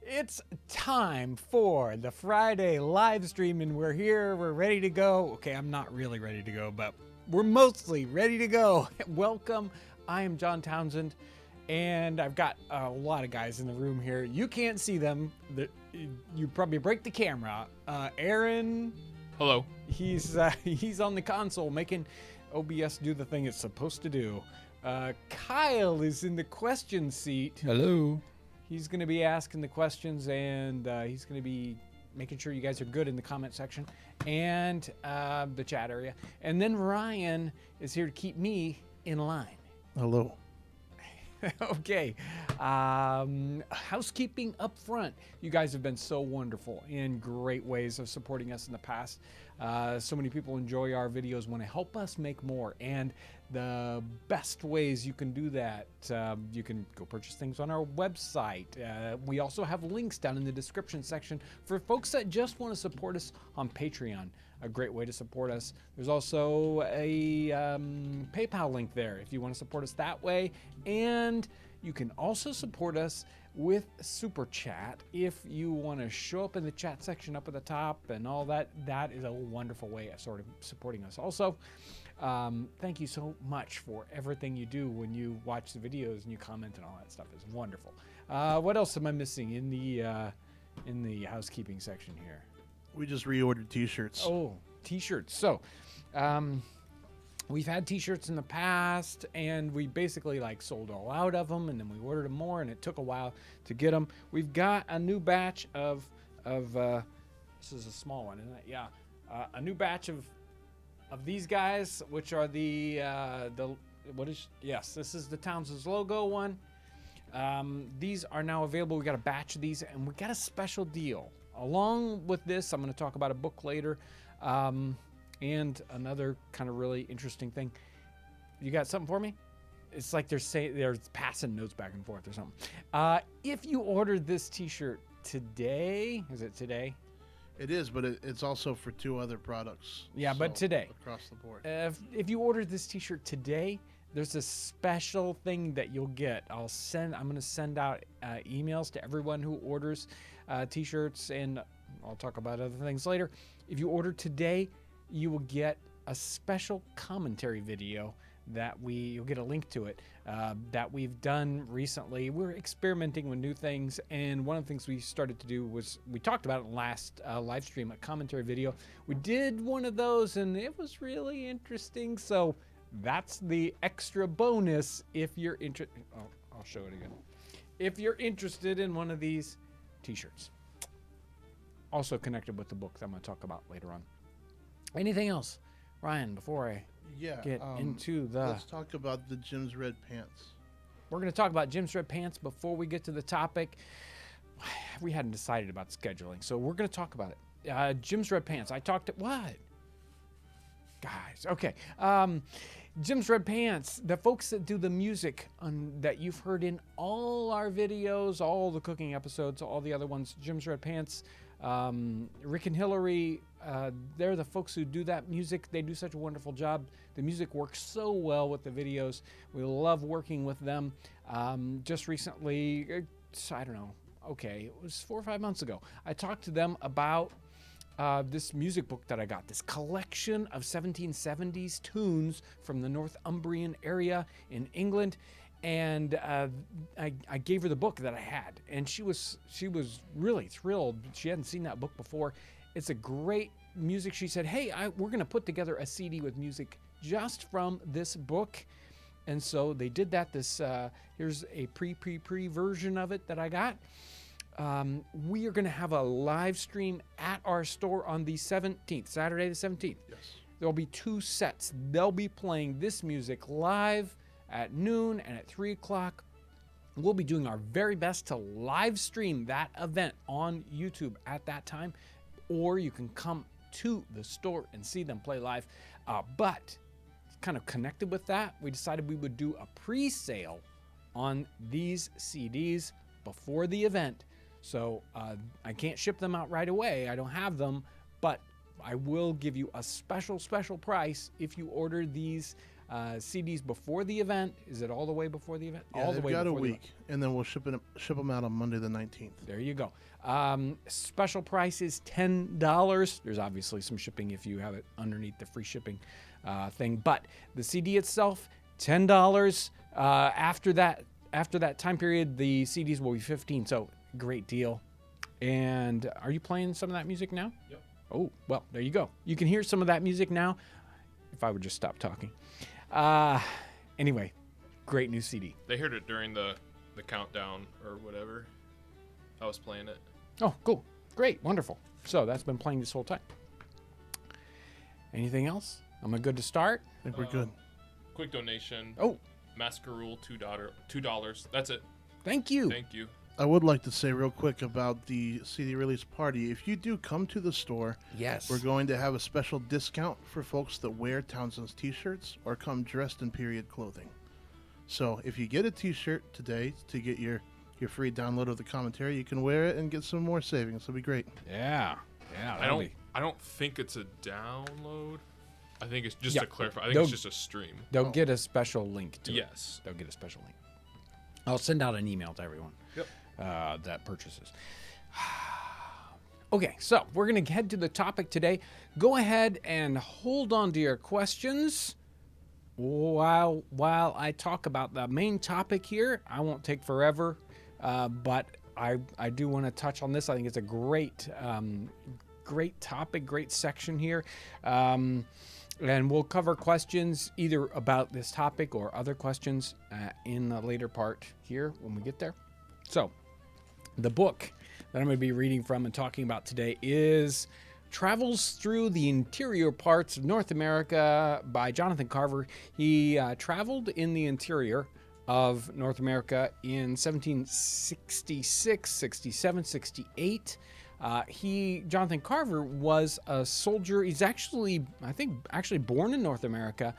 It's time for the Friday live stream, and we're here. We're ready to go. Okay, I'm not really ready to go, but we're mostly ready to go. Welcome. I am John Townsend, and I've got a lot of guys in the room here. You can't see them. You probably break the camera. Aaron. Hello. He's on the console making OBS do the thing it's supposed to do. Kyle is in the question seat. Hello. He's going to be asking the questions, and he's going to be making sure you guys are good in the comment section and the chat area. And then Ryan is here to keep me in line. Hello. Okay. Housekeeping up front. You guys have been so wonderful in great ways of supporting us in the past. So many people enjoy our videos, want to help us make more. And the best ways you can do that, you can go purchase things on our website. We also have links down in the description section for folks that just want to support us on Patreon. A great way to support us. There's also a PayPal link there if you want to support us that way. And you can also support us with Super Chat if you want to show up in the chat section up at the top and all that. That is a wonderful way of sort of supporting us. Also, thank you so much for everything you do when you watch the videos and you comment and all that stuff. It's wonderful. What else am I missing in the housekeeping section here? We just reordered t-shirts. Oh, t-shirts. So, we've had t-shirts in the past, and we basically sold all out of them, and then we ordered them more, and it took a while to get them. We've got a new batch of this is a small one, isn't it? Yeah, a new batch of these guys, which are yes, this is the Townsend's logo one. These are now available. We got a batch of these, and we got a special deal. Along with this, I'm going to talk about a book later, and another kind of really interesting thing. You got something for me? It's like they're passing notes back and forth or something. If you ordered this T-shirt today, is it today? It is, but it's also for 2 other products. Yeah, but today. Across the board. If you ordered this T-shirt today, there's a special thing that you'll get. I'm going to send out emails to everyone who orders T-shirts, and I'll talk about other things later. If you order today, you will get a special commentary video that you'll get a link to it that we've done recently. We're experimenting with new things, and one of the things we started to do was we talked about it in the last live stream, a commentary video. We did one of those, and it was really interesting. So that's the extra bonus if you're interested. Oh, I'll show it again. If you're interested in one of these t-shirts. Also connected with the book that I'm going to talk about later on. Anything else, Ryan, before I get into the... Let's talk about the Jim's Red Pants. We're going to talk about Jim's Red Pants before we get to the topic. We hadn't decided about scheduling, so we're going to talk about it. Jim's Red Pants. I talked to... What? Guys, okay. Jim's Red Pants, the folks that do the music that you've heard in all our videos, all the cooking episodes, all the other ones, Jim's Red Pants, Rick and Hillary, they're the folks who do that music. They do such a wonderful job. The music works so well with the videos. We love working with them. Just recently, I don't know, okay, it was 4 or 5 months ago, I talked to them about this music book that I got, this collection of 1770s tunes from the Northumbrian area in England, and I gave her the book that I had, and she was really thrilled. She hadn't seen that book before. It's a great music. She said, "Hey, we're going to put together a CD with music just from this book," and so they did that. Here's a pre version of it that I got. We are going to have a live stream at our store on the 17th, Saturday the 17th. Yes. There'll be 2 sets. They'll be playing this music live at noon and at 3 o'clock. We'll be doing our very best to live stream that event on YouTube at that time, or you can come to the store and see them play live. But kind of connected with that, we decided we would do a pre-sale on these CDs before the event. So I can't ship them out right away. I don't have them, but I will give you a special price if you order these CDs before the event. Is it all the way before the event? Yeah, All the they've way got a before the event. week, and then we'll ship them out on Monday the 19th. There you go. Special price is $10. There's obviously some shipping if you have it underneath the free shipping thing, but the CD itself, $10. After that time period, the CDs will be $15. So great deal. And are you playing some of that music now? Yep. Oh, well, there you go. You can hear some of that music now. If I would just stop talking. Anyway, great new CD. They heard it during the countdown or whatever. I was playing it. Oh, cool. Great. Wonderful. So that's been playing this whole time. Anything else? Am I good to start? I think we're good. Quick donation. Oh, Masquerule, $2. That's it. thank you. Thank you. I would like to say real quick about the CD release party. If you do come to the store, Yes. we're going to have a special discount for folks that wear Townsend's t-shirts or come dressed in period clothing. So if you get a t-shirt today to get your free download of the commentary, you can wear it and get some more savings. It'll be great. Yeah. I don't think it's a download. I think it's just Yeah. to clarify. I think They'll- it's just a stream. They'll get a special link to it. Yes. They'll get a special link. I'll send out an email to everyone Yep. that purchases. Okay, so we're going to head to the topic today. Go ahead and hold on to your questions while I talk about the main topic here. I won't take forever, but I do want to touch on this. I think it's a great topic, great section here. And we'll cover questions either about this topic or other questions in the later part here when we get there. So, the book that I'm going to be reading from and talking about today is Travels Through the Interior Parts of North America by Jonathan Carver. He traveled in the interior of North America in 1766, 67, 68. Jonathan Carver was a soldier. He's actually born in North America.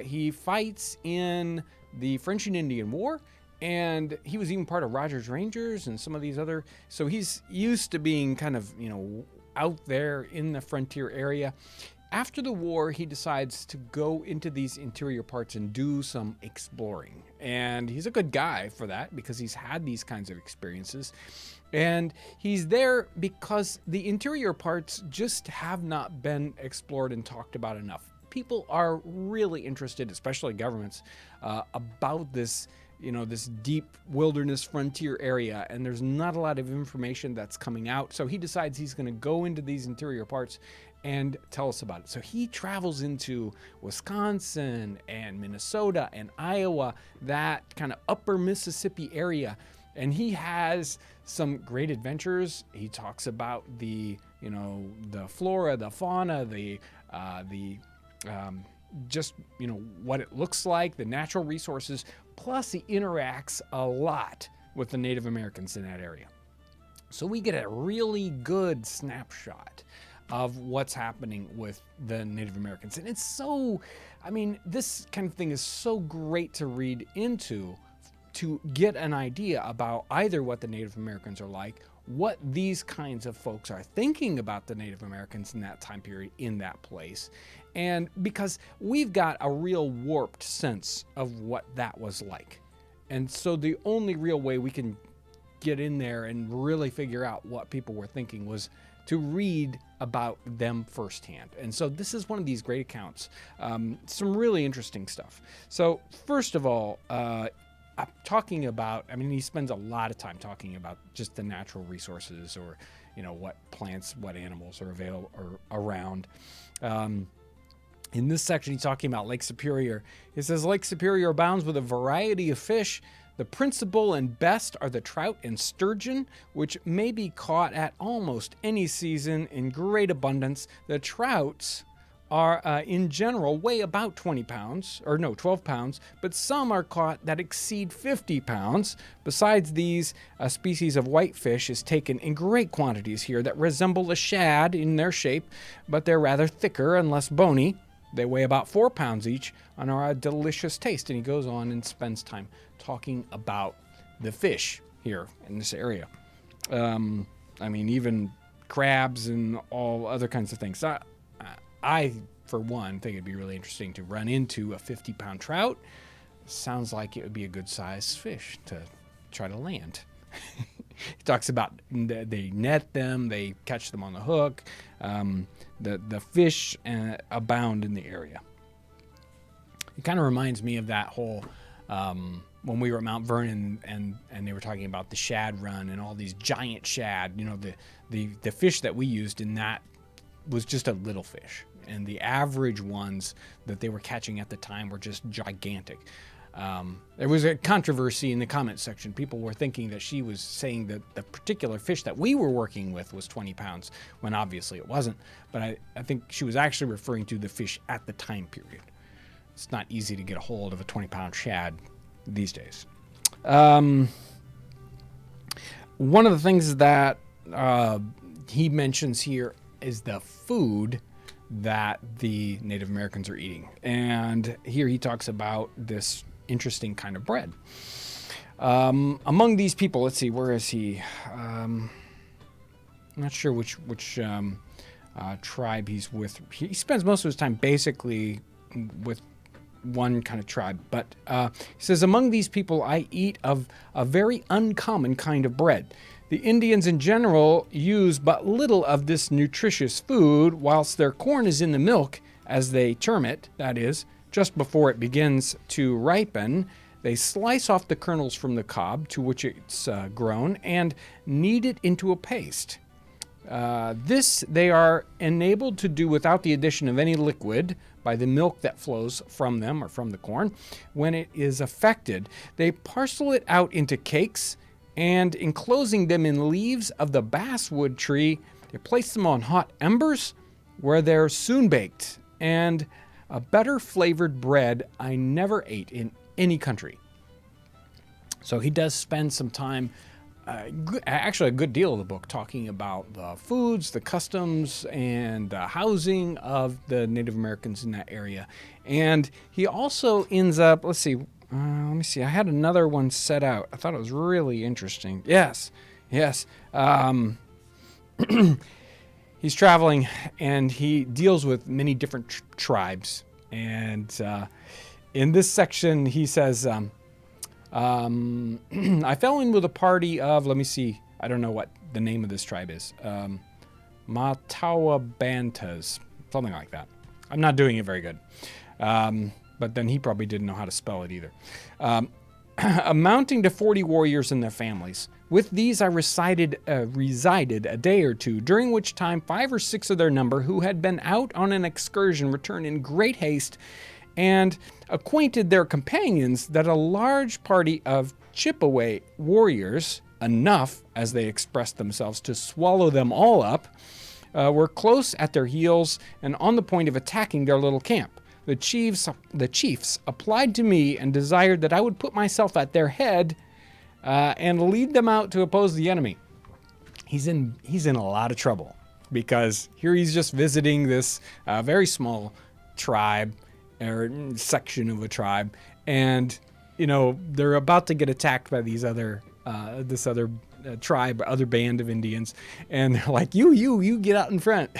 He fights in the French and Indian War, and he was even part of Rogers Rangers and some of these other. So he's used to being kind of, out there in the frontier area. After the war, he decides to go into these interior parts and do some exploring. And he's a good guy for that because he's had these kinds of experiences. And he's there because the interior parts just have not been explored and talked about enough. People are really interested, especially governments, about this, this deep wilderness frontier area, and there's not a lot of information that's coming out. So he decides he's going to go into these interior parts and tell us about it. So he travels into Wisconsin and Minnesota and Iowa, that kind of upper Mississippi area. And he has some great adventures. He talks about the flora, the fauna, what it looks like, the natural resources. Plus, he interacts a lot with the Native Americans in that area. So we get a really good snapshot of what's happening with the Native Americans. And it's this kind of thing is so great to read into, to get an idea about either what the Native Americans are like, what these kinds of folks are thinking about the Native Americans in that time period, in that place. And because we've got a real warped sense of what that was like. And so the only real way we can get in there and really figure out what people were thinking was to read about them firsthand. And so this is one of these great accounts. Some really interesting stuff. So first of all, I'm talking about, he spends a lot of time talking about just the natural resources, or, what plants, what animals are available or around. In this section, he's talking about Lake Superior. He says, Lake Superior abounds with a variety of fish. The principal and best are the trout and sturgeon, which may be caught at almost any season in great abundance. The trouts are, in general, weigh about 12 pounds, but some are caught that exceed 50 pounds. Besides these, a species of whitefish is taken in great quantities here that resemble a shad in their shape, but they're rather thicker and less bony. They weigh about 4 pounds each and are a delicious taste. And he goes on and spends time talking about the fish here in this area. Even crabs and all other kinds of things. I for one, think it'd be really interesting to run into a 50-pound trout. Sounds like it would be a good sized fish to try to land. He talks about they net them, they catch them on the hook. The fish abound in the area. It kind of reminds me of that whole when we were at Mount Vernon and they were talking about the shad run and all these giant shad. You know, the fish that we used in that was just a little fish, and the average ones that they were catching at the time were just gigantic. There was a controversy in the comment section. People were thinking that she was saying that the particular fish that we were working with was 20 pounds, when obviously it wasn't. But I think she was actually referring to the fish at the time period. It's not easy to get a hold of a 20-pound shad these days. One of the things that he mentions here is the food that the Native Americans are eating. And here he talks about this interesting kind of bread. Among these people, let's see, where is he? I'm not sure which tribe he's with. He spends most of his time basically with one kind of tribe, but he says, among these people I eat of a very uncommon kind of bread. The Indians in general use but little of this nutritious food, whilst their corn is in the milk, as they term it, that is, just before it begins to ripen. They slice off the kernels from the cob to which it's grown and knead it into a paste. This they are enabled to do without the addition of any liquid by the milk that flows from them or from the corn. When it is affected, they parcel it out into cakes, and enclosing them in leaves of the basswood tree, they place them on hot embers where they're soon baked, and a better flavored bread I never ate in any country. So he does spend some time, actually a good deal of the book, talking about the foods, the customs, and the housing of the Native Americans in that area. And he also ends up, let me see, I had another one set out. I thought it was really interesting. Yes. He's traveling and he deals with many different tribes. And in this section, he says, I fell in with a party of, let me see, I don't know what the name of this tribe is. Matawabantas, something like that. I'm not doing it very good. But then he probably didn't know how to spell it either. Amounting to 40 warriors and their families. With these I resided a day or two, during which time 5 or 6 of their number, who had been out on an excursion, returned in great haste, and acquainted their companions that a large party of Chippewa warriors, enough, as they expressed themselves, to swallow them all up, were close at their heels and on the point of attacking their little camp. The chiefs applied to me and desired that I would put myself at their head and lead them out to oppose the enemy. He's in a lot of trouble because here he's just visiting this very small tribe or section of a tribe, and they're about to get attacked by this other tribe, other band of Indians, and they're like, you get out in front.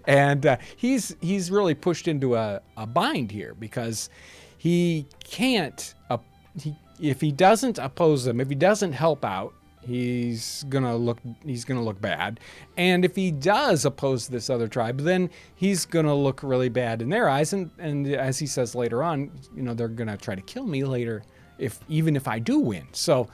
And he's really pushed into a bind here because he can't, if he doesn't oppose them, if he doesn't help out, he's gonna look bad. And if he does oppose this other tribe, then he's gonna look really bad in their eyes. And as he says later on, they're gonna try to kill me later, even if I do win. So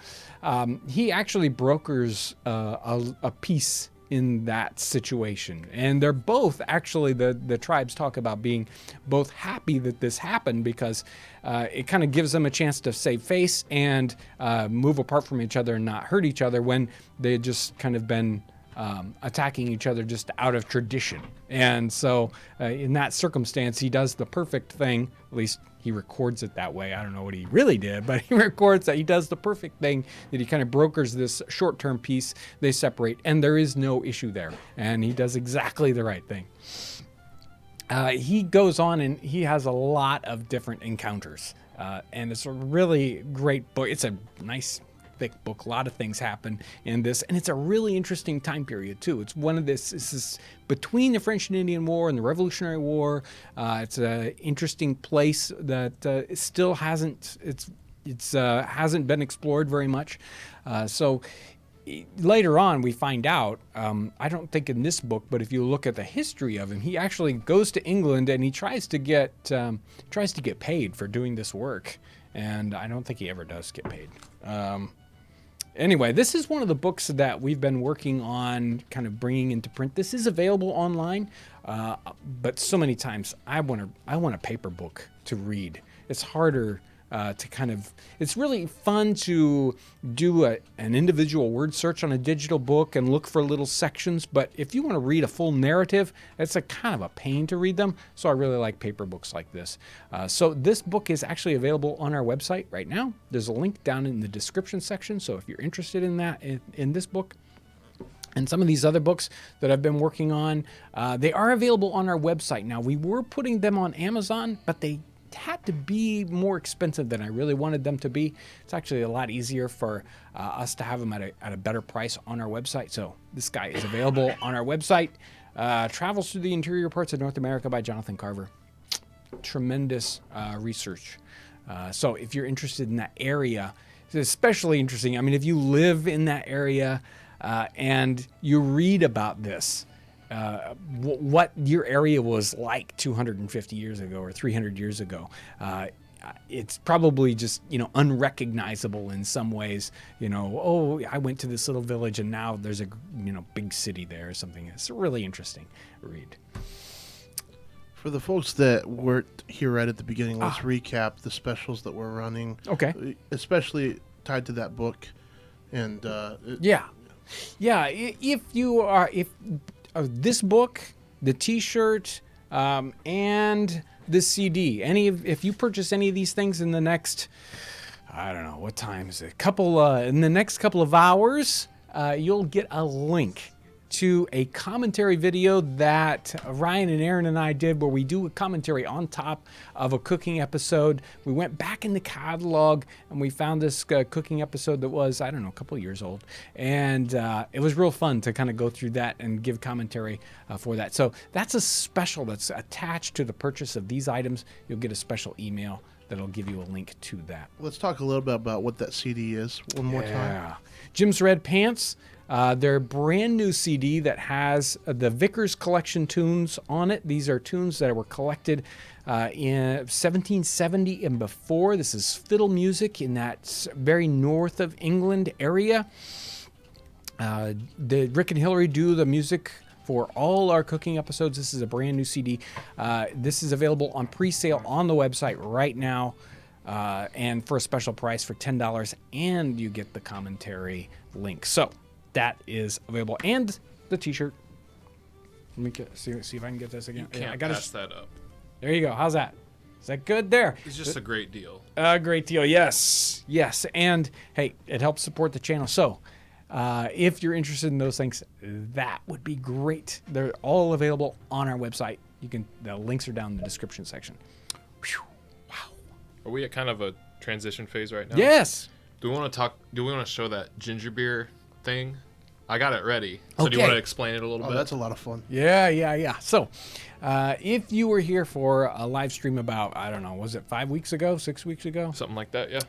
he actually brokers a peace in that situation. And they're both, actually, the tribes talk about being both happy that this happened because it kind of gives them a chance to save face and move apart from each other and not hurt each other when they had just kind of been attacking each other just out of tradition. And so in that circumstance, he does the perfect thing, at least he records it that way. I don't know what he really did, but he records that he does the perfect thing, that he kind of brokers this short-term peace. They separate, and there is no issue there. And he does exactly the right thing. He goes on, and he has a lot of different encounters. And it's a really great book. It's a nice, thick book. A lot of things happen in this, and it's a really interesting time period too. It's one of this is between the French and Indian War and the Revolutionary War. It's an interesting place that still hasn't hasn't been explored very much. So later on, we find out, I don't think in this book, but if you look at the history of him, he actually goes to England and he tries to get paid for doing this work. And I don't think he ever does get paid. Anyway, this is one of the books that we've been working on kind of bringing into print. This is available online, but so many times I want a paper book to read. It's harder to kind of, it's really fun to do an individual word search on a digital book and look for little sections, but if you want to read a full narrative, it's a kind of a pain to read them, so I really like paper books like this. So this book is actually available on our website right now. There's a link down in the description section, so if you're interested in that, in this book, and some of these other books that I've been working on, they are available on our website. Now, we were putting them on Amazon, but they had to be more expensive than I really wanted them to be. It's actually a lot easier for us to have them at a better price on our website. So this guy is available on our website. Travels through the Interior Parts of North America by Jonathan Carver. Tremendous research. So if you're interested in that area, it's especially interesting. I mean, if you live in that area and you read about this, what your area was like 250 years ago or 300 years ago. It's probably just, unrecognizable in some ways. Oh, I went to this little village and now there's a, big city there or something. It's a really interesting read. For the folks that weren't here right at the beginning, let's recap the specials that we're running. Okay. Especially tied to that book. And Yeah. If you are, this book, the T-shirt, and this CD. If you purchase any of these things in the next, I don't know, what time is it? In the next couple of hours, you'll get a link to a commentary video that Ryan and Aaron and I did, where we do a commentary on top of a cooking episode. We went back in the catalog and we found this cooking episode that was, I don't know, a couple years old. And it was real fun to kind of go through that and give commentary for that. So that's a special that's attached to the purchase of these items. You'll get a special email that'll give you a link to that. Let's talk a little bit about what that CD is one more time. Jim's Red Pants. Their brand new CD that has the Vickers collection tunes on it. These are tunes that were collected in 1770 and before. This is fiddle music in that very north of England area. Rick and Hillary do the music for all our cooking episodes. This is a brand new CD. This is available on pre-sale on the website right now. And for a special price for $10, and you get the commentary link. So that is available, and the T-shirt. Let me see if I can get this again. You can't pass that up. There you go. How's that? Is that good there? It's just a great deal. A great deal. Yes. And hey, it helps support the channel. So if you're interested in those things, that would be great. They're all available on our website. The links are down in the description section. Whew. Are we at kind of a transition phase right now? Yes. Do we want to show that ginger beer thing? I got it ready. So Okay. do you want to explain it a little bit? That's a lot of fun. Yeah. So if you were here for a live stream about, I don't know, was it 5 weeks ago, 6 weeks ago? Something like that, yeah.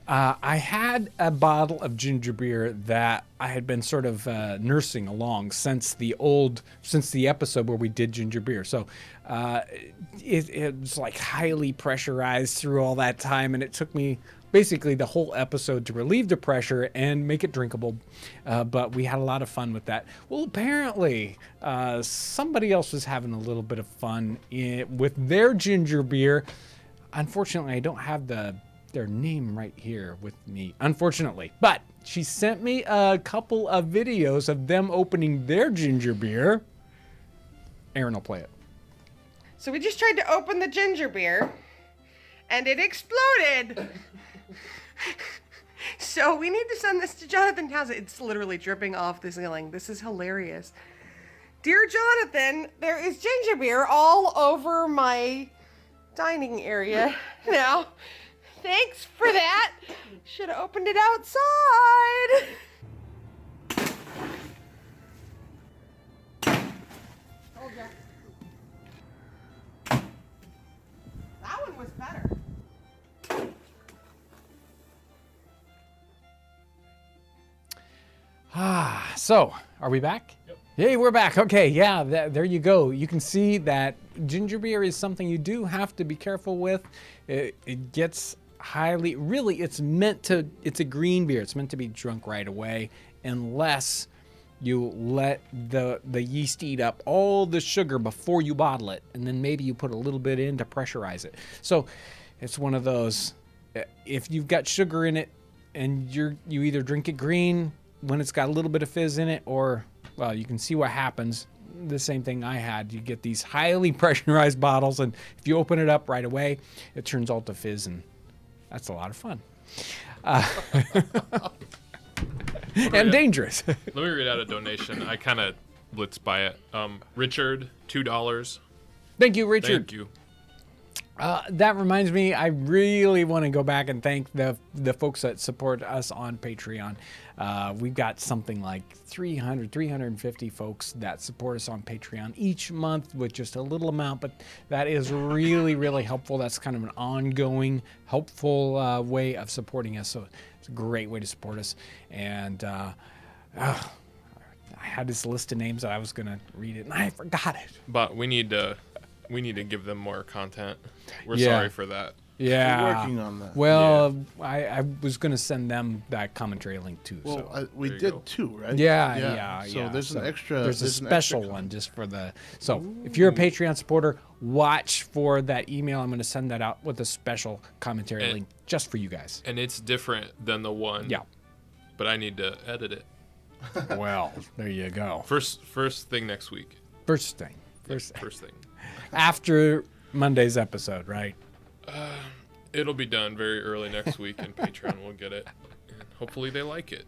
I had a bottle of ginger beer that I had been sort of nursing along since the episode where we did ginger beer. So it was like highly pressurized through all that time, and it took me basically the whole episode to relieve the pressure and make it drinkable. But we had a lot of fun with that. Well, apparently somebody else was having a little bit of fun with their ginger beer. Unfortunately, I don't have their name right here with me, unfortunately. But she sent me a couple of videos of them opening their ginger beer. Aaron will play it. So we just tried to open the ginger beer, and it exploded. So we need to send this to Jonathan Townsend. It's literally dripping off the ceiling. This is hilarious. Dear Jonathan, there is ginger beer all over my dining area now. thanks for that. Should have opened it outside. Told ya. That one was better. So are we back? Yep. Hey, we're back. Okay, yeah, there you go. You can see that ginger beer is something you do have to be careful with. It gets highly, really, it's a green beer. It's meant to be drunk right away unless you let the yeast eat up all the sugar before you bottle it. And then maybe you put a little bit in to pressurize it. So it's one of those, if you've got sugar in it and you either drink it green when it's got a little bit of fizz in it, or, well, you can see what happens. The same thing I had. You get these highly pressurized bottles, and if you open it up right away, it turns all to fizz, and that's a lot of fun. And dangerous. Let me read out a donation. I kind of blitzed by it. Richard, $2. Thank you, Richard. Thank you. That reminds me, I really want to go back and thank the folks that support us on Patreon. We've got something like 350 folks that support us on Patreon each month with just a little amount, but that is really, really helpful. That's kind of an ongoing, helpful way of supporting us. So it's a great way to support us. And I had this list of names that I was going to read it, and I forgot it. But we need to give them more content. We're Yeah. sorry for that. Yeah. We're working on that. Well, I was going to send them that commentary link too. Well, So. we There you did go. 2, right? Yeah. So there's an extra. There's a an special extra one just for the. So if you're a Patreon supporter, watch for that email. I'm going to send that out with a special commentary And- link just for you guys. And it's different than the one. Yeah. But I need to edit it. Well, there you go. First thing next week. First thing. First thing. After Monday's episode, right? It'll be done very early next week, and Patreon will get it. And hopefully they like it.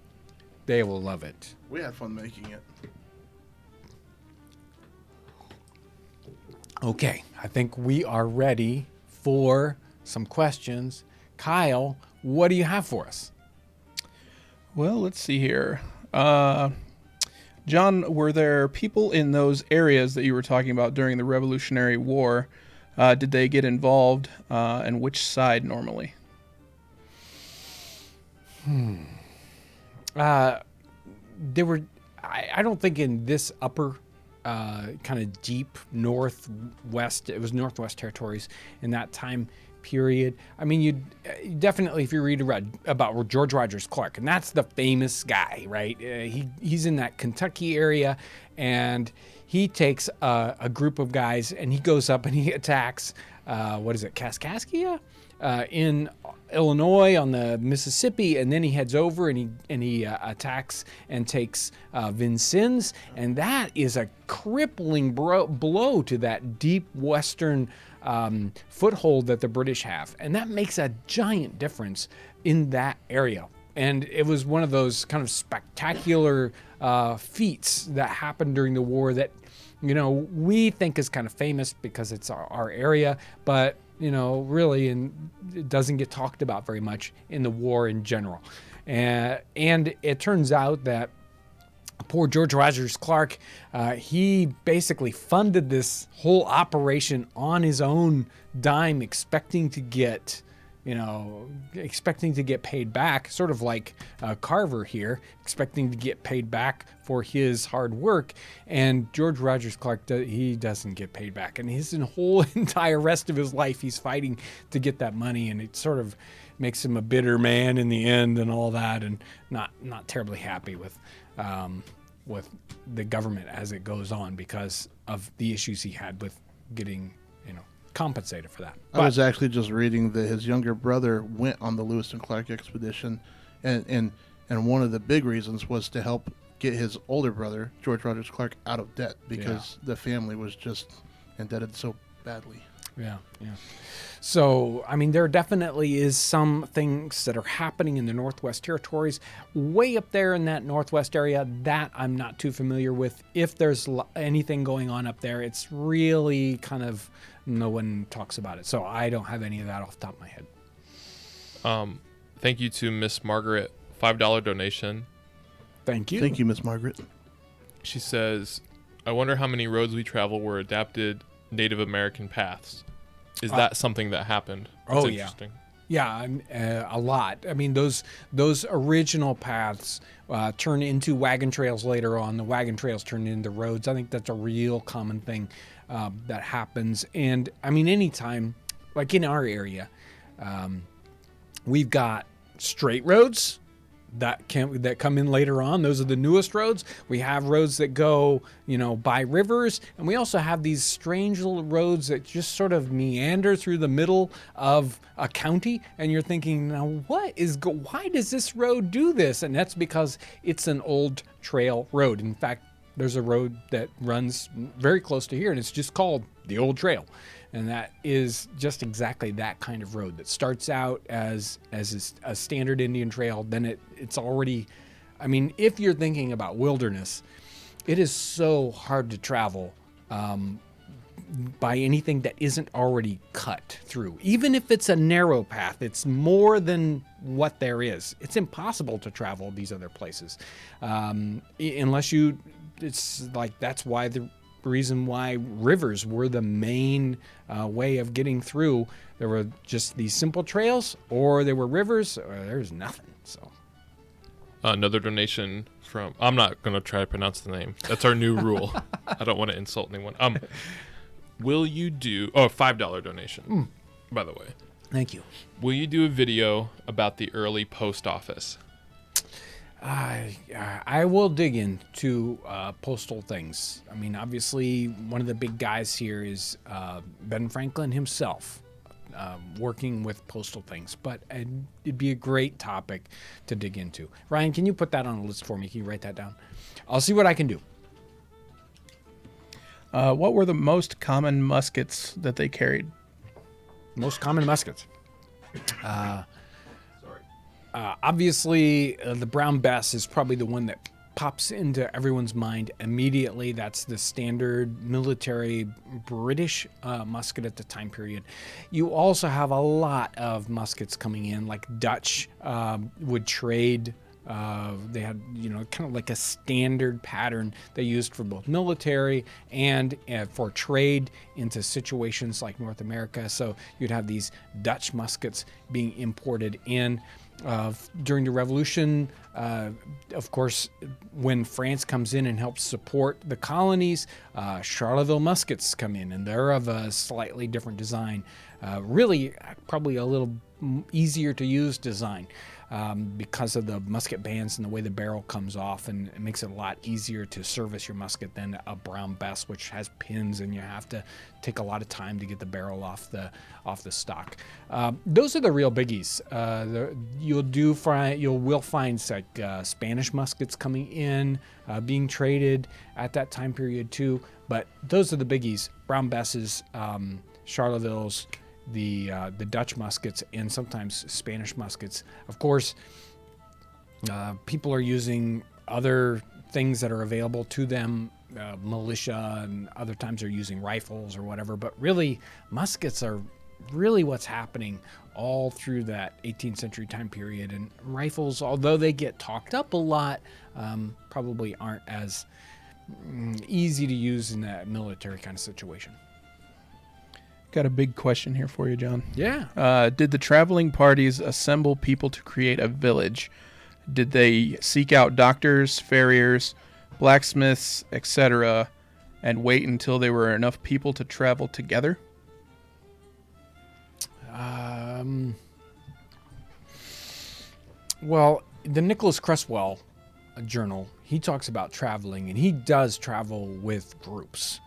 They will love it. We had fun making it. Okay, I think we are ready for some questions. Kyle, what do you have for us? Well, let's see here. John, were there people in those areas that you were talking about during the Revolutionary War? Did they get involved, and which side normally? There were, I don't think in this upper kind of deep northwest, it was Northwest Territories in that time period. I mean, you definitely, if you read about George Rogers Clark, and that's the famous guy, right? He's in that Kentucky area, and he takes a group of guys and he goes up and he attacks, Kaskaskia? In Illinois on the Mississippi, and then he heads over and he attacks and takes Vincennes, and that is a crippling blow to that deep western foothold that the British have, and that makes a giant difference in that area. And it was one of those kind of spectacular feats that happened during the war that, we think is kind of famous because it's our area, but really, and it doesn't get talked about very much in the war in general. And it turns out that poor George Rogers Clark, he basically funded this whole operation on his own dime, expecting to get paid back, sort of like Carver here, expecting to get paid back for his hard work. And George Rogers Clark, he doesn't get paid back. And his whole entire rest of his life, he's fighting to get that money. And it sort of makes him a bitter man in the end and all that, and not terribly happy with the government as it goes on because of the issues he had with getting, compensated for that. I was actually just reading that his younger brother went on the Lewis and Clark expedition, and one of the big reasons was to help get his older brother, George Rogers Clark, out of debt because the family was just indebted so badly. Yeah. So, I mean, there definitely is some things that are happening in the Northwest Territories. Way up there in that Northwest area, that I'm not too familiar with. If there's anything going on up there, it's really kind of, no one talks about it. So I don't have any of that off the top of my head. Thank you to Miss Margaret, $5 donation. Thank you. Thank you, Miss Margaret. She says, I wonder how many roads we travel were adapted Native American paths. Is that something that happened? That's Oh, yeah. interesting. Yeah, a lot. I mean, those original paths turn into wagon trails later on. The wagon trails turn into roads. I think that's a real common thing that happens. And I mean, anytime, like in our area, we've got straight roads that come in later on. Those are the newest roads. We have roads that go, by rivers, and we also have these strange little roads that just sort of meander through the middle of a county, and you're thinking, now why does this road do this? And that's because it's an old trail road. In fact, there's a road that runs very close to here, and it's just called the Old Trail. And that is just exactly that kind of road that starts out as a standard Indian trail. Then it's already, I mean, if you're thinking about wilderness, it is so hard to travel by anything that isn't already cut through. Even if it's a narrow path, it's more than what there is. It's impossible to travel these other places unless it's like, that's why the reason why rivers were the main way of getting through. There were just these simple trails, or there were rivers, or there's nothing. So Another donation from, I'm not going to try to pronounce the name. That's our new rule. I don't want to insult anyone. Will you do, $5 donation, by the way. thank you. Will you do a video about the early post office? I will dig into postal things. I mean, obviously, one of the big guys here is Ben Franklin himself, working with postal things. But it'd be a great topic to dig into. Ryan, can you put that on a list for me? Can you write that down? I'll see what I can do. What were the most common muskets that they carried? Most common muskets. Obviously, the Brown Bess is probably the one that pops into everyone's mind immediately. That's the standard military British musket at the time period. You also have a lot of muskets coming in, like Dutch would trade. They had, kind of like a standard pattern they used for both military and for trade into situations like North America. So you'd have these Dutch muskets being imported in. During the Revolution, of course, when France comes in and helps support the colonies, Charleville muskets come in, and they're of a slightly different design. Really, probably a little easier to use design because of the musket bands and the way the barrel comes off, and it makes it a lot easier to service your musket than a Brown Bess, which has pins, and you have to take a lot of time to get the barrel off the stock. Those are the real biggies. You will find like Spanish muskets coming in, being traded at that time period too. But those are the biggies: Brown Besses, Charlevilles, the Dutch muskets, and sometimes Spanish muskets. Of course, people are using other things that are available to them, militia, and other times they're using rifles or whatever. But really, muskets are really what's happening all through that 18th century time period. And rifles, although they get talked up a lot, probably aren't as easy to use in that military kind of situation. Got a big question here for you, John. Yeah. Did the traveling parties assemble people to create a village? Did they seek out doctors, farriers, blacksmiths, etc., and wait until there were enough people to travel together? Well, the Nicholas Creswell journal, he talks about traveling, and he does travel with groups.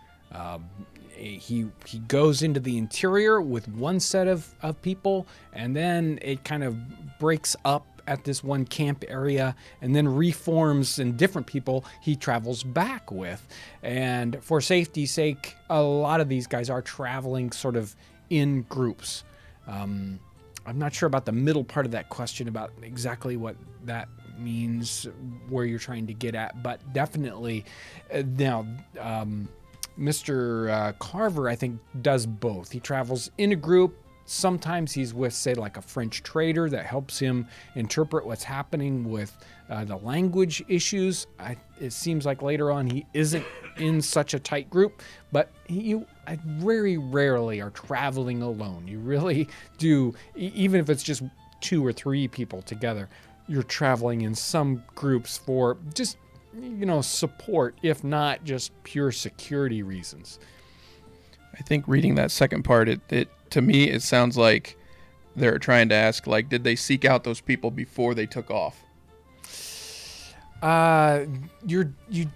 He goes into the interior with one set of people, and then it kind of breaks up at this one camp area and then reforms, and different people he travels back with. And for safety's sake, a lot of these guys are traveling sort of in groups. I'm not sure about the middle part of that question about exactly what that means, where you're trying to get at, but definitely now Mr. Carver, I think, does both. He travels in a group, Sometimes he's with, say, like a French trader that helps him interpret what's happening with the language issues. It seems like later on he isn't in such a tight group, but you very rarely are traveling alone. You really do, even if it's just 2 or 3 people together, you're traveling in some groups for just, support, if not just pure security reasons. I think reading that second part, it to me, it sounds like they're trying to ask, like, did they seek out those people before they took off? You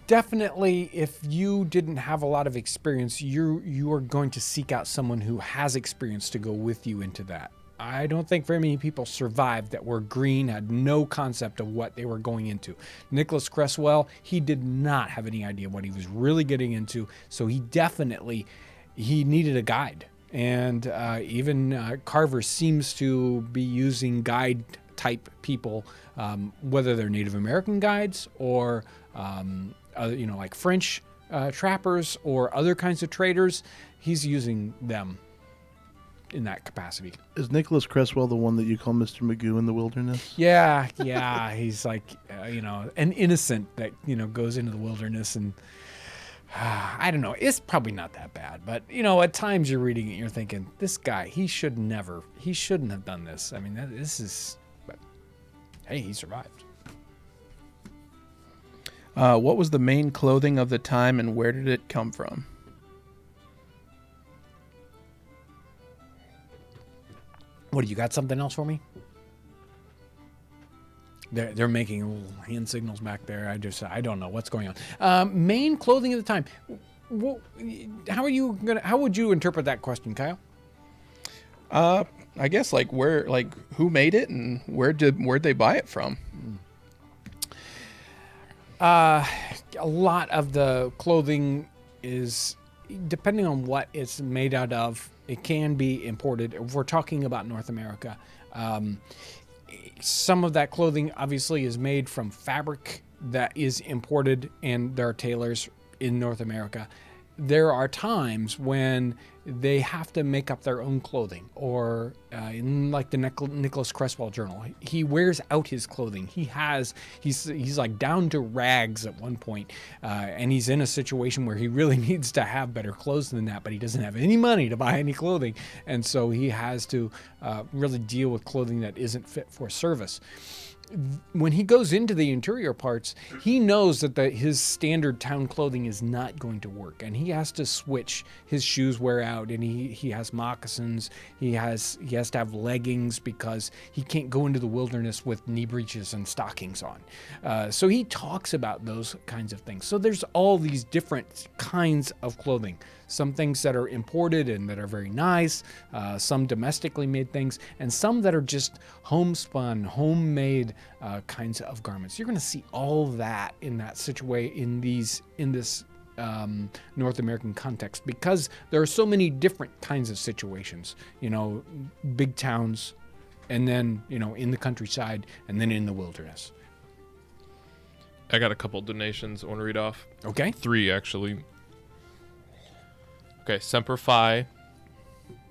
definitely, if you didn't have a lot of experience, you are going to seek out someone who has experience to go with you into that. I don't think very many people survived that were green, had no concept of what they were going into. Nicholas Cresswell, he did not have any idea what he was really getting into, so he needed a guide. And even Carver seems to be using guide type people, whether they're Native American guides or like French trappers or other kinds of traders. He's using them in that capacity. Is Nicholas Cresswell the one that you call Mr. Magoo in the wilderness? Yeah. He's like, an innocent that, goes into the wilderness and I don't know. It's probably not that bad, but at times you're reading it and you're thinking, this guy, he shouldn't have done this. I mean, but hey, he survived. What was the main clothing of the time and where did it come from? What, do you got something else for me? They're making little hand signals back there. I don't know what's going on. Main clothing of the time. How would you interpret that question, Kyle? I guess who made it and where'd they buy it from? A lot of the clothing is, depending on what it's made out of, it can be imported. If we're talking about North America, some of that clothing obviously is made from fabric that is imported, and there are tailors in North America. There are times when they have to make up their own clothing, or in like the Nicholas Cresswell journal, he wears out his clothing. He's like down to rags at one point, and he's in a situation where he really needs to have better clothes than that, but he doesn't have any money to buy any clothing, and so he has to really deal with clothing that isn't fit for service. When he goes into the interior parts, he knows that his standard town clothing is not going to work, and he has to switch. His shoes wear out, and he has moccasins. He has to have leggings because he can't go into the wilderness with knee breeches and stockings on. So he talks about those kinds of things. So there's all these different kinds of clothing. Some things that are imported and that are very nice, some domestically made things, and some that are just homespun, homemade kinds of garments. You're going to see all that in that situation in this North American context, because there are so many different kinds of situations. Big towns, and then in the countryside, and then in the wilderness. I got a couple donations I want to read off. Okay. 3 actually. Okay, Semper Fi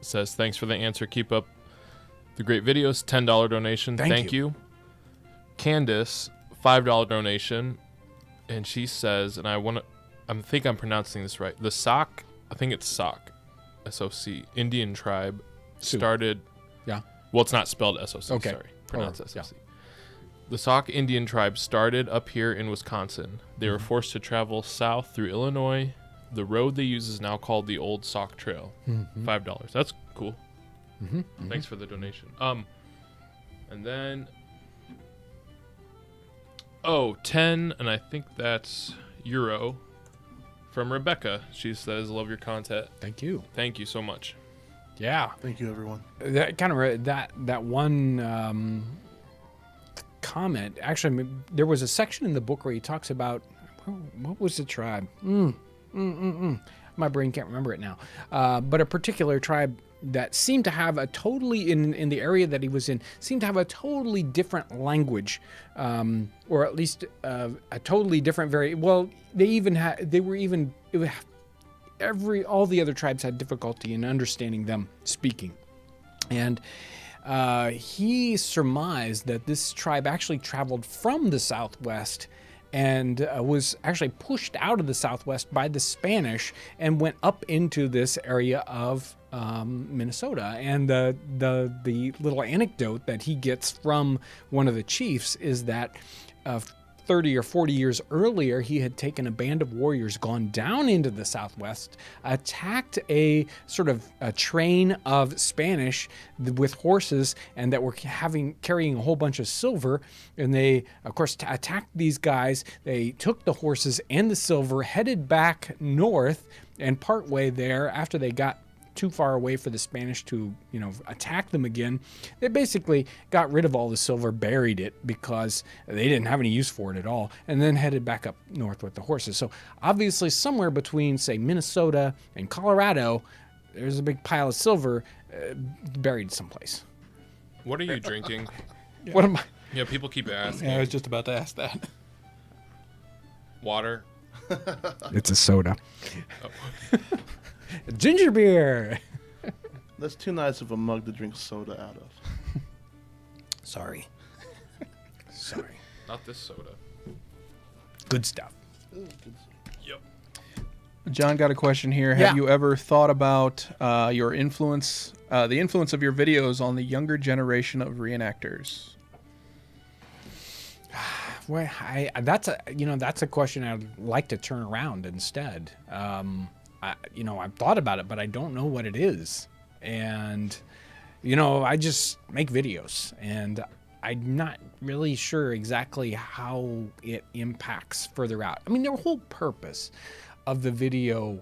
says, thanks for the answer. Keep up the great videos. $10 donation. Thank you. Candace, $5 donation. And she says, and I think I'm pronouncing this right. The Sauk, I think it's Sauk, S-O-C, Indian tribe started. Yeah. Well, it's not spelled S-O-C, okay. sorry. Pronounced S-O-C. Yeah. The Sauk Indian tribe started up here in Wisconsin. They were forced to travel south through Illinois. The road they use is now called the Old Sauk Trail. $5. That's cool. Thanks for the donation. And then 10, and I think that's euro from Rebecca. She says, "Love your content." Thank you. Thank you so much. Yeah. Thank you, everyone. That kind of that one comment. Actually, there was a section in the book where he talks about what was the tribe. My brain can't remember it now. But a particular tribe that seemed to have a totally, in the area that he was in, seemed to have a totally different language, or at least a totally different all the other tribes had difficulty in understanding them speaking. And he surmised that this tribe actually traveled from the southwest and was actually pushed out of the southwest by the Spanish and went up into this area of Minnesota. And the little anecdote that he gets from one of the chiefs is that 30 or 40 years earlier, he had taken a band of warriors, gone down into the southwest, attacked a sort of a train of Spanish with horses, and that were carrying a whole bunch of silver. And they, of course, attacked these guys. They took the horses and the silver, headed back north, and partway there, after they got too far away for the Spanish to, attack them again, they basically got rid of all the silver, buried it because they didn't have any use for it at all, and then headed back up north with the horses. So obviously somewhere between, say, Minnesota and Colorado, there's a big pile of silver buried someplace. What are you drinking? What am I? Yeah, people keep asking. Yeah, I was just about to ask that. Water. It's a soda. Oh. Ginger beer. That's too nice of a mug to drink soda out of. Sorry. Not this soda. Good stuff. Yep. John got a question here. Yeah. Have you ever thought about your influence, the influence of your videos on the younger generation of reenactors? Well, that's a question I'd like to turn around instead. I've thought about it, but I don't know what it is. And, I just make videos, and I'm not really sure exactly how it impacts further out. I mean, the whole purpose of the video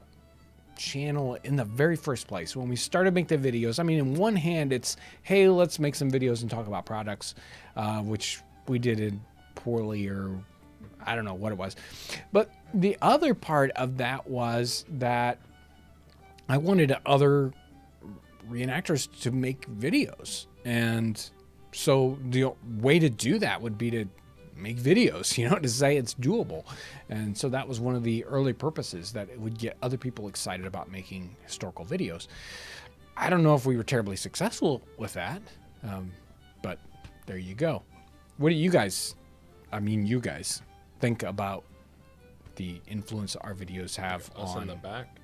channel in the very first place, when we started making the videos, I mean, in one hand, it's, hey, let's make some videos and talk about products, which we did it poorly, or I don't know what it was. But the other part of that was that I wanted other reenactors to make videos. And so the way to do that would be to make videos, to say it's doable. And so that was one of the early purposes, that it would get other people excited about making historical videos. I don't know if we were terribly successful with that, but there you go. What do you guys think about the influence our videos have Us on in the back?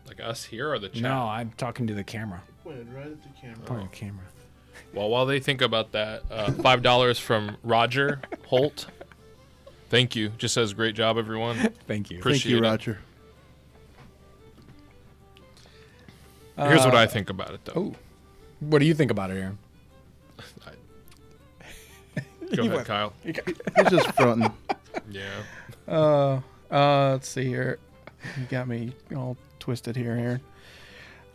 Like us here or the chat? No, I'm talking to the camera. Pointed right at the camera. Point of camera. Well, while they think about that, $5 from Roger Holt. Thank you. Just says, great job, everyone. Thank you. Appreciate Thank you, it. Roger. Here's what I think about it, though. Oh, What do you think about it, Aaron? Go ahead, Kyle. He's just fronting. Yeah. let's see here. You got me all twisted here, Aaron.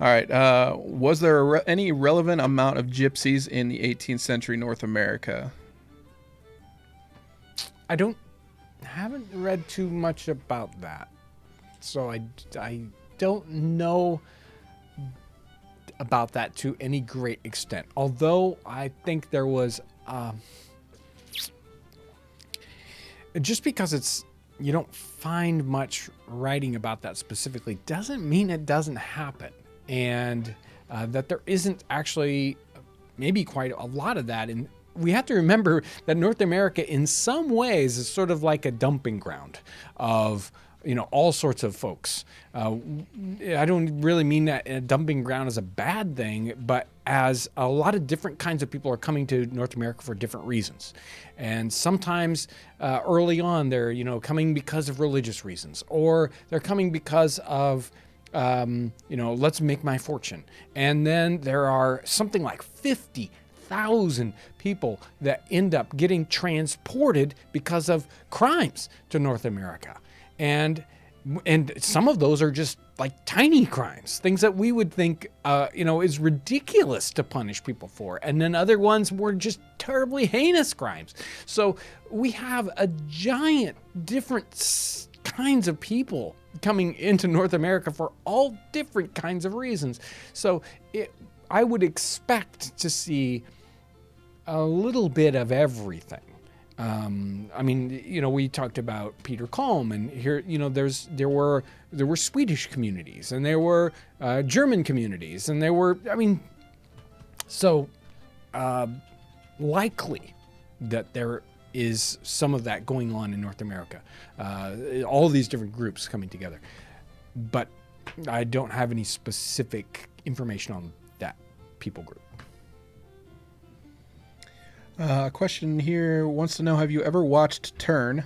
All right. Was there any relevant amount of gypsies in the 18th century North America? I haven't read too much about that, so I don't know about that to any great extent. Although I think there was, just because you don't find much writing about that specifically doesn't mean it doesn't happen, and that there isn't actually maybe quite a lot of that. And we have to remember that North America in some ways is sort of like a dumping ground of all sorts of folks. I don't really mean that a dumping ground is a bad thing, but as a lot of different kinds of people are coming to North America for different reasons. And sometimes early on they're coming because of religious reasons, or they're coming because of let's make my fortune. And then there are something like 50,000 people that end up getting transported because of crimes to North America. And some of those are just like tiny crimes, things that we would think, is ridiculous to punish people for. And then other ones were just terribly heinous crimes. So we have a giant different kinds of people coming into North America for all different kinds of reasons. So I would expect to see a little bit of everything. We talked about Peter Kalm, and here, there were Swedish communities, and there were German communities, and there were, So, likely that there is some of that going on in North America. All these different groups coming together. But I don't have any specific information on that people group. A question here wants to know, have you ever watched Turn?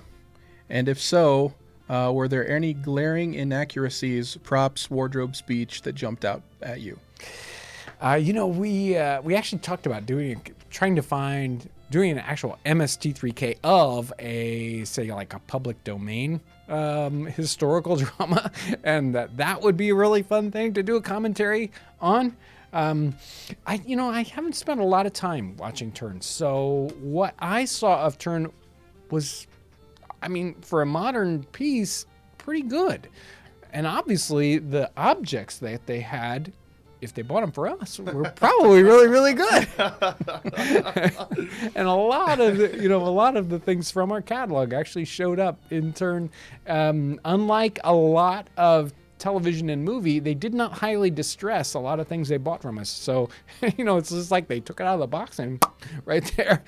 And if so, were there any glaring inaccuracies, props, wardrobe, speech that jumped out at you? We actually talked about trying to find doing an actual MST3K of like a public domain historical drama, and that would be a really fun thing to do a commentary on. I haven't spent a lot of time watching Turn, so what I saw of Turn was, for a modern piece, pretty good. And obviously the objects that they had, if they bought them for us, were probably really, really good. And a lot of the things from our catalog actually showed up in Turn. Unlike a lot of television and movie, they did not highly distress a lot of things they bought from us. So, it's just like they took it out of the box and right there.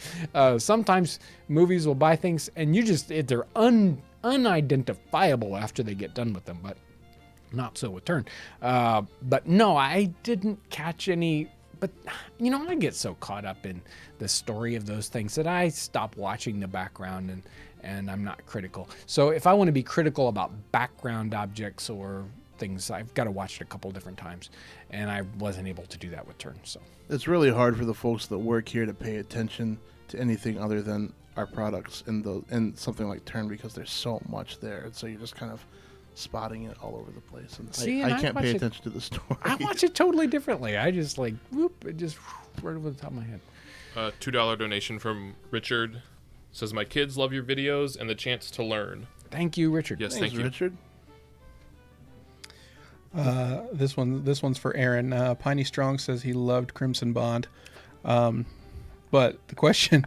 Sometimes movies will buy things and they're unidentifiable after they get done with them, but not so with Turn. But no, I didn't catch any. But, I get so caught up in the story of those things that I stop watching the background and I'm not critical. So if I want to be critical about background objects or things, I've got to watch it a couple different times. And I wasn't able to do that with Turn. So It's really hard for the folks that work here to pay attention to anything other than our products and something like Turn, because there's so much there. And so you're just kind of spotting it all over the place. And I can't pay attention to the story. I watch it totally differently. I just it just right over the top of my head. $2 donation from Richard. Says, my kids love your videos and the chance to learn. Thank you, Richard. Yes, Thanks, thank you. Richard. This one's for Aaron. Piney Strong says he loved Crimson Bond. But the question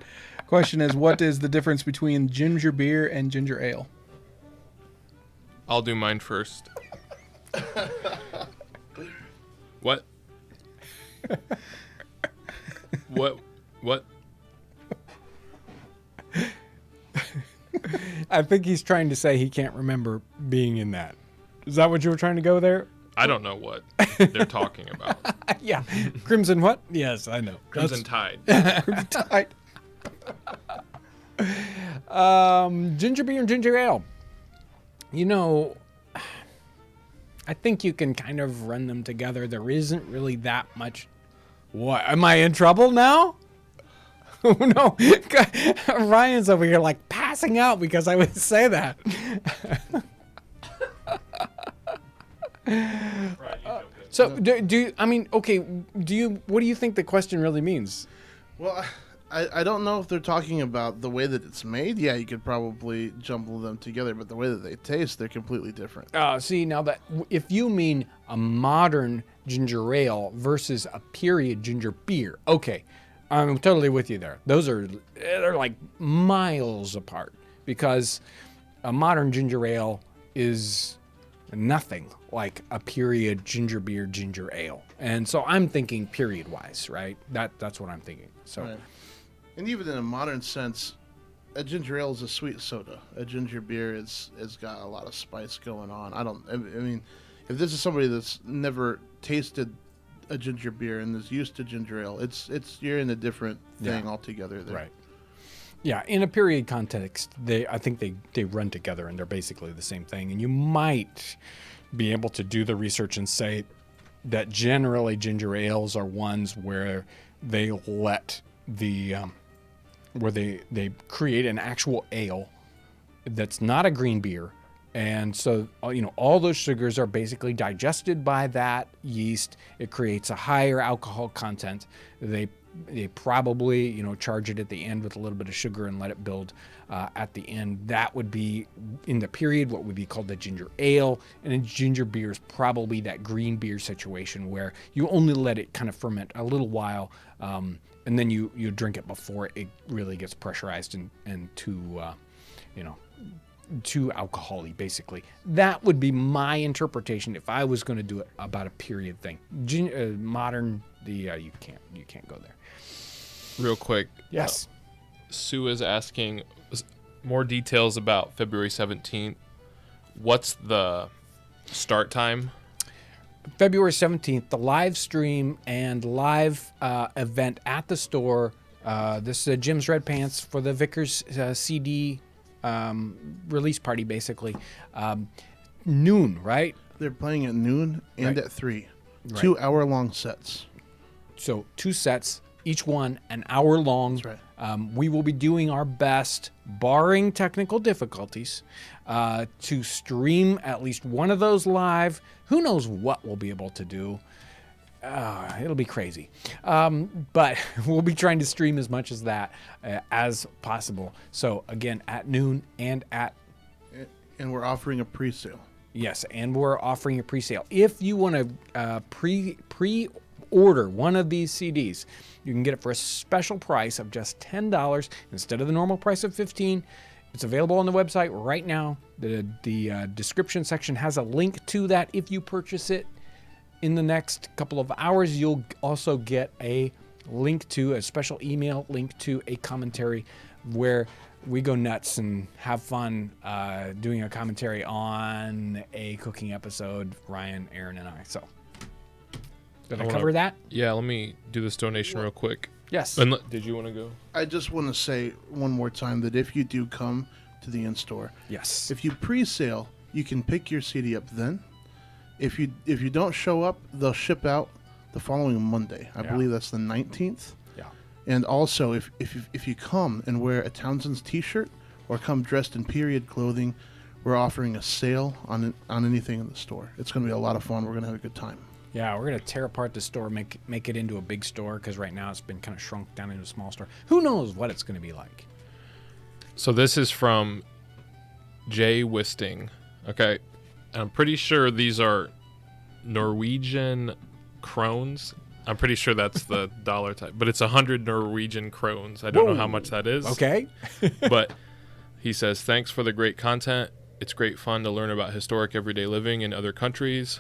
is, what is the difference between ginger beer and ginger ale? I'll do mine first. What? What? I think he's trying to say he can't remember being in that. Is that what you were trying to go there? I don't know what they're talking about. Yeah. Crimson what? Yes, I know. Crimson Tide. Crimson Tide. Ginger beer and ginger ale. I think you can kind of run them together. There isn't really that much. What? Am I in trouble now? Oh, no. Ryan's over here like passing out because I would say that. So what do you think the question really means? Well, I don't know if they're talking about the way that it's made. Yeah, you could probably jumble them together, but the way that they taste, they're completely different. See, now that if you mean a modern ginger ale versus a period ginger beer, okay, I'm totally with you there. They're like miles apart, because a modern ginger ale is nothing like a period ginger beer ginger ale, and so I'm thinking period wise, right? That's what I'm thinking. So. Right. And even in a modern sense, a ginger ale is a sweet soda. A ginger beer has got a lot of spice going on. I mean, if this is somebody that's never tasted a ginger beer and is used to ginger ale, you're in a different thing altogether there. Right. Yeah, in a period context, I think they run together and they're basically the same thing. And you might be able to do the research and say that generally ginger ales are ones where they let where they create an actual ale that's not a green beer, and so all those sugars are basically digested by that yeast. It creates a higher alcohol content. They probably charge it at the end with a little bit of sugar and let it build at the end. That would be in the period what would be called the ginger ale, and in ginger beer is probably that green beer situation where you only let it kind of ferment a little while, and then you drink it before it really gets pressurized and too too alcohol-y, basically. That would be my interpretation if I was going to do it about a period thing. Modern, you can't go there. Real quick. Yes. Sue is asking more details about February 17th. What's the start time? February 17th, the live stream and live event at the store. This is Jim's Red Pants for the Vickers CD release party, basically. Noon, right? They're playing at noon and Right. at 3. Right. 2-hour-long sets. So 2 sets, each one an hour long. That's right. We will be doing our best, barring technical difficulties, to stream at least one of those live. Who knows what we'll be able to do. It'll be crazy. But we'll be trying to stream as much as that as possible. So again, at noon and at... And we're offering a pre-sale. Yes, and we're offering a pre-sale. If you want to pre-order one of these CDs, you can get it for a special price of just $10 instead of the normal price of $15. It's available on the website right now. The description section has a link to that. If you purchase it in the next couple of hours, you'll also get a link to a special email link to a commentary where we go nuts and have fun doing a commentary on a cooking episode, Ryan, Aaron, and I. So, did I cover that? Yeah, let me do this donation real quick. Yes. And did you want to go? I just want to say one more time that if you do come to the in-store, Yes. if you pre-sale, you can pick your CD up then. If you don't show up, they'll ship out the following Monday. I Yeah. believe that's the 19th. Yeah. And also, if you come and wear a Townsend's T-shirt or come dressed in period clothing, we're offering a sale on anything in the store. It's going to be a lot of fun. We're going to have a good time. Yeah, we're gonna tear apart the store, make it into a big store, because right now it's been kind of shrunk down into a small store. Who knows what it's gonna be like? So this is from Jay Wisting. Okay. And I'm pretty sure these are Norwegian krones. I'm pretty sure that's the dollar type, but it's 100 Norwegian krones. I don't know how much that is. Okay. But he says, thanks for the great content. It's great fun to learn about historic everyday living in other countries.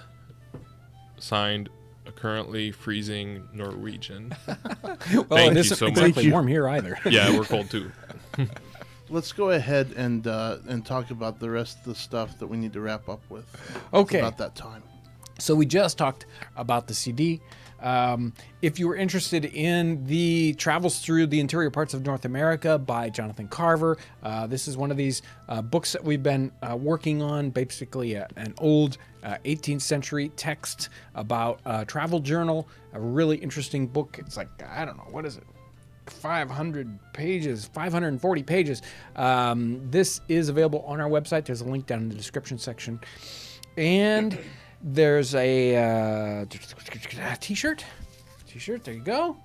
Signed, a currently freezing Norwegian. Well, Thank it you isn't so much. exactly warm here either. Yeah, we're cold too. Let's go ahead and talk about the rest of the stuff that we need to wrap up with. Okay. It's about that time. So we just talked about the CD. If you were interested in the Travels Through the Interior Parts of North America by Jonathan Carver, this is one of these books that we've been working on, basically an old 18th century text about travel journal, a really interesting book. It's like, I don't know, what is it? 500 pages, 540 pages. This is available on our website. There's a link down in the description section. And there's a t-shirt. There you go.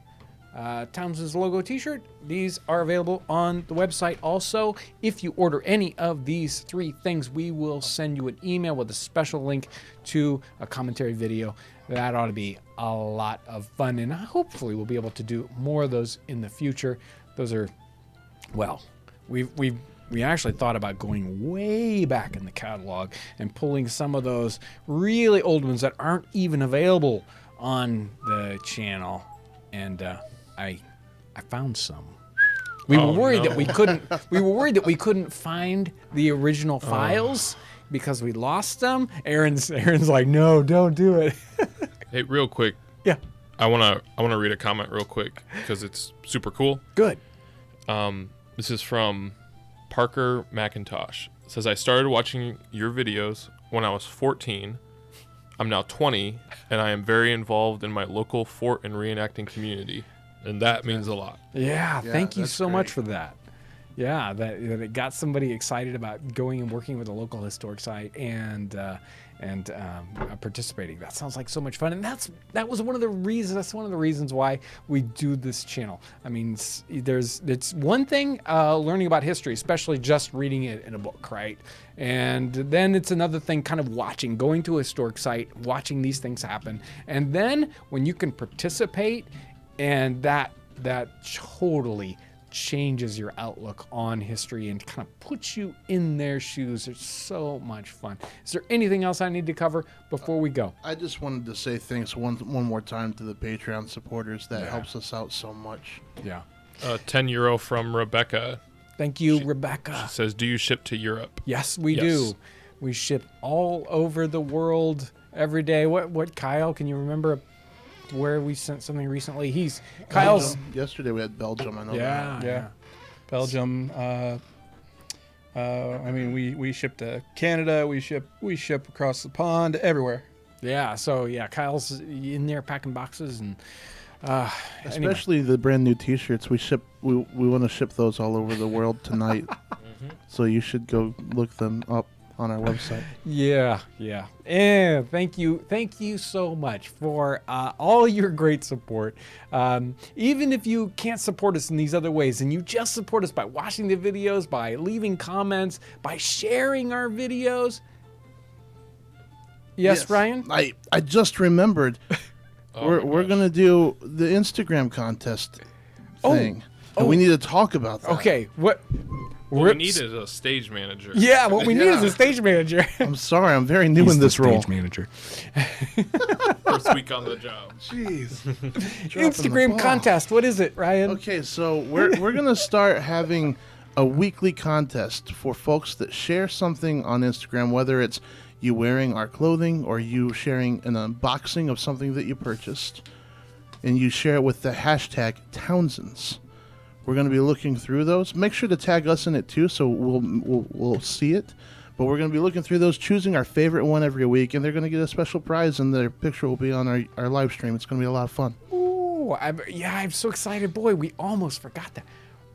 Townsend's logo t-shirt. These are available on the website also. If you order any of these 3 things, we will send you an email with a special link to a commentary video. That ought to be a lot of fun, and hopefully we'll be able to do more of those in the future. Those are, well, we actually thought about going way back in the catalog and pulling some of those really old ones that aren't even available on the channel, and I found some. We were worried that we couldn't. We were worried that we couldn't find the original files because we lost them. Aaron's like, no, don't do it. Hey, real quick. Yeah. I wanna read a comment real quick because it's super cool. Good. This is from Parker McIntosh. It says, I started watching your videos when I was 14. I'm now 20, and I am very involved in my local fort and reenacting community, and that means a lot. Yeah, thank you that's so much great. for that. Yeah, that it got somebody excited about going and working with a local historic site and participating. That sounds like so much fun, and that was one of the reasons. That's one of the reasons why we do this channel. I mean, it's one thing learning about history, especially just reading it in a book, right? And then it's another thing kind of going to a historic site, watching these things happen, and then when you can participate, and that totally changes your outlook on history and kind of puts you in their shoes. It's so much fun. Is there anything else I need to cover before we go? I just wanted to say thanks one more time to the Patreon supporters. That Yeah. helps us out so much. Yeah. €10 from Rebecca. Thank you, She Rebecca. says, do you ship to Europe? Yes, we Yes. do. We ship all over the world every day. What Kyle, can you remember where we sent something recently? Kyle's. Yesterday we had Belgium. I know that. Yeah. Belgium. I mean, we ship to Canada. We ship across the pond, everywhere. Yeah. So yeah, Kyle's in there packing boxes and. Anyway. Especially the brand new T-shirts we ship. We want to ship those all over the world tonight. So you should go look them up on our website. Yeah. And thank you so much for all your great support. Even if you can't support us in these other ways, and you just support us by watching the videos, by leaving comments, by sharing our videos. Yes, Ryan? I just remembered. We're gonna do the Instagram contest thing. And we need to talk about that. Okay, what What we need is a stage manager. Yeah, what we need is Yeah. a stage manager. I'm sorry, I'm very new in this role. manager. First week on the job. Jeez. Instagram contest. What is it, Ryan? Okay, so we're gonna start having a weekly contest for folks that share something on Instagram, whether it's you wearing our clothing or you sharing an unboxing of something that you purchased, and you share it with the hashtag Townsends. We're going to be looking through those. Make sure to tag us in it too, so we'll see it. But we're going to be looking through those, choosing our favorite one every week, and they're going to get a special prize, and their picture will be on our live stream. It's going to be a lot of fun. Ooh, I'm so excited. Boy, we almost forgot that.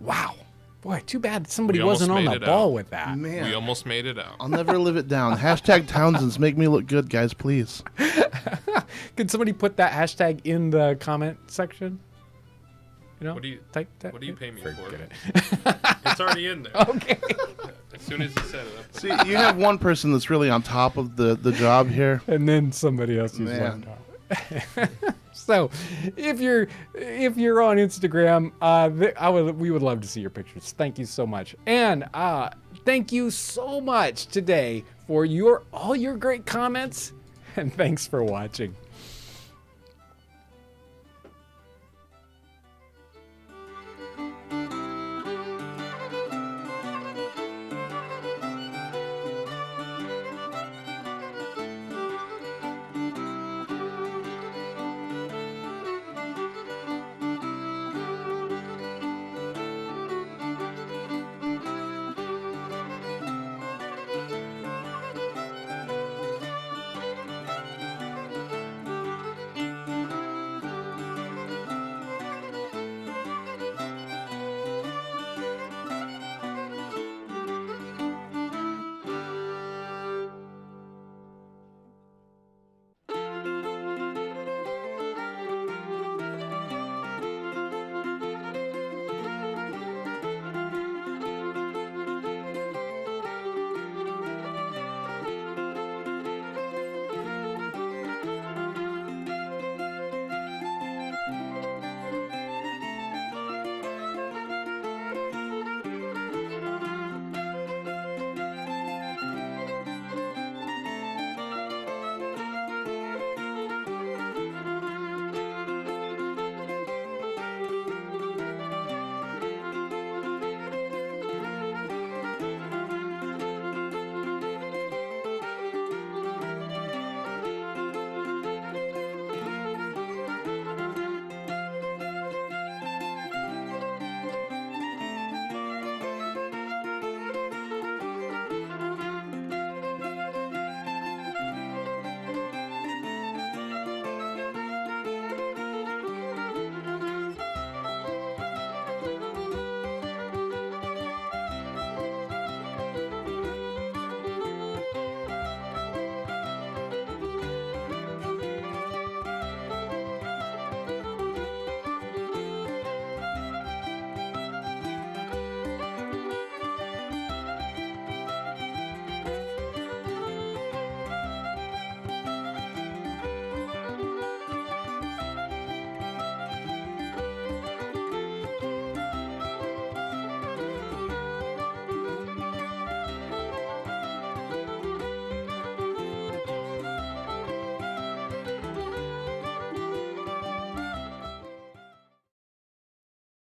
Wow. Boy, too bad somebody We almost wasn't on made the it ball out. with that. Man, We almost made it out. I'll never live it down. Hashtag Townsends. Make me look good, guys, please. Could somebody put that hashtag in the comment section? You know, What do you type that. What do you pay me Forget for? it. It's already in there. Okay. As soon as you said it, I put See, you have one person that's really on top of the job here. And then somebody else who's Man. left out. So, if you're on Instagram, we would love to see your pictures. Thank you so much, and thank you so much today for all your great comments, and thanks for watching.